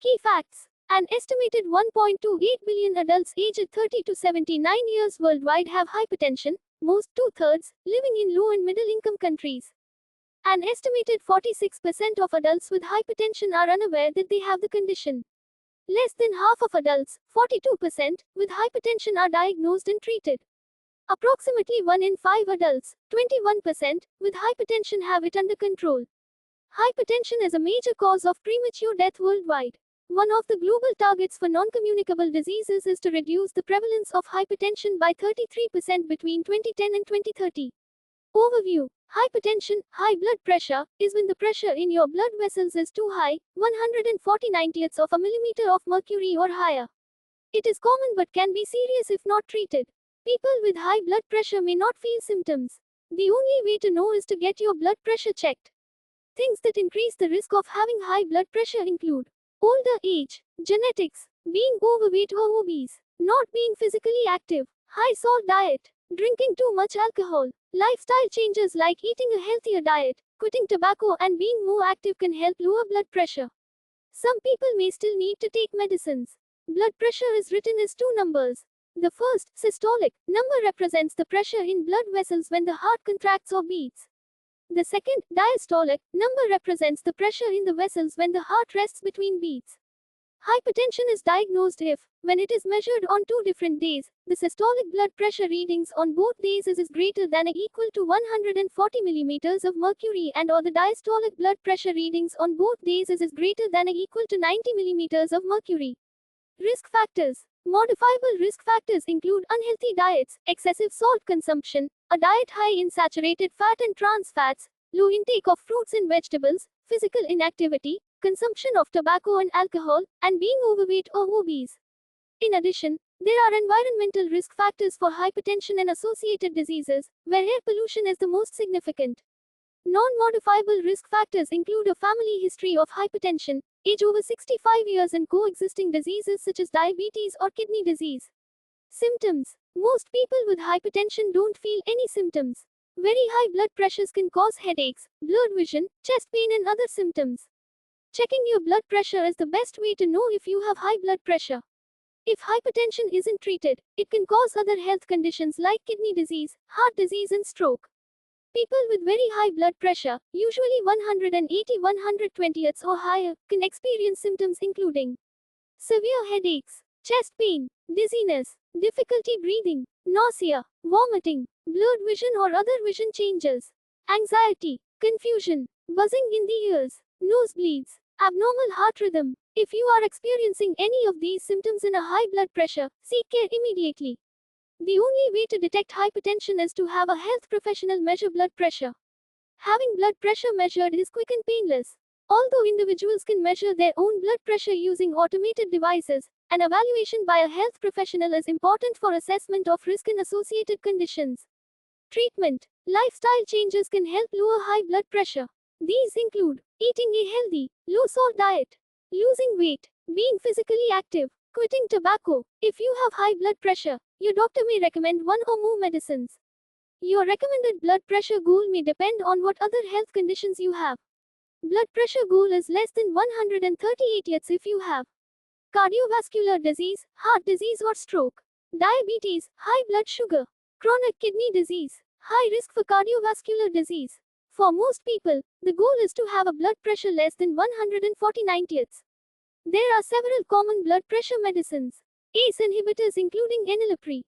Key facts. An estimated 1.28 billion adults aged 30 to 79 years worldwide have hypertension, most two-thirds living in low and middle-income countries. An estimated 46% of adults with hypertension are unaware that they have the condition. Less than half of adults, 42%, with hypertension are diagnosed and treated. Approximately 1 in 5 adults, 21%, with hypertension have it under control. Hypertension is a major cause of premature death worldwide. One of the global targets for non-communicable diseases is to reduce the prevalence of hypertension by 33% between 2010 and 2030. Overview. Hypertension, high blood pressure, is when the pressure in your blood vessels is too high, 140/90ths of a millimeter of mercury or higher. It is common but can be serious if not treated. People with high blood pressure may not feel symptoms. The only way to know is to get your blood pressure checked. Things that increase the risk of having high blood pressure include older age, genetics, being overweight or obese, not being physically active, high salt diet, drinking too much alcohol, lifestyle changes like eating a healthier diet, quitting tobacco and being more active can help lower blood pressure. Some people may still need to take medicines. Blood pressure is written as two numbers. The first, systolic, number represents the pressure in blood vessels when the heart contracts or beats. The second, diastolic, number represents the pressure in the vessels when the heart rests between beats. Hypertension is diagnosed if, when it is measured on 2 different days, the systolic blood pressure readings on both days is greater than or equal to 140 millimeters of mercury and or the diastolic blood pressure readings on both days is greater than or equal to 90 millimeters of mercury. Risk factors. Modifiable risk factors include unhealthy diets, excessive salt consumption, a diet high in saturated fat and trans fats, low intake of fruits and vegetables, physical inactivity, consumption of tobacco and alcohol, and being overweight or obese. In addition, there are environmental risk factors for hypertension and associated diseases, where air pollution is the most significant. Non-modifiable risk factors include a family history of hypertension, age over 65 years and coexisting diseases such as diabetes or kidney disease. Symptoms. Most people with hypertension don't feel any symptoms. Very high blood pressures can cause headaches, blurred vision, chest pain and other symptoms. Checking your blood pressure is the best way to know if you have high blood pressure. If hypertension isn't treated, it can cause other health conditions like kidney disease, heart disease and stroke. People with very high blood pressure, usually 180/120ths or higher, can experience symptoms including severe headaches, chest pain, dizziness, difficulty breathing, nausea, vomiting, blurred vision or other vision changes, anxiety, confusion, buzzing in the ears, nosebleeds, abnormal heart rhythm. If you are experiencing any of these symptoms in a high blood pressure, seek care immediately. The only way to detect hypertension is to have a health professional measure blood pressure. Having blood pressure measured is quick and painless. Although individuals can measure their own blood pressure using automated devices, an evaluation by a health professional is important for assessment of risk and associated conditions. Treatment. Lifestyle changes can help lower high blood pressure. These include eating a healthy, low-salt diet, losing weight, being physically active, quitting tobacco. If you have high blood pressure, your doctor may recommend one or more medicines. Your recommended blood pressure goal may depend on what other health conditions you have. Blood pressure goal is less than 138ths if you have cardiovascular disease, heart disease or stroke, diabetes, high blood sugar, chronic kidney disease, high risk for cardiovascular disease. For most people, the goal is to have a blood pressure less than 140/90ths. There are several common blood pressure medicines. ACE inhibitors including enalapril,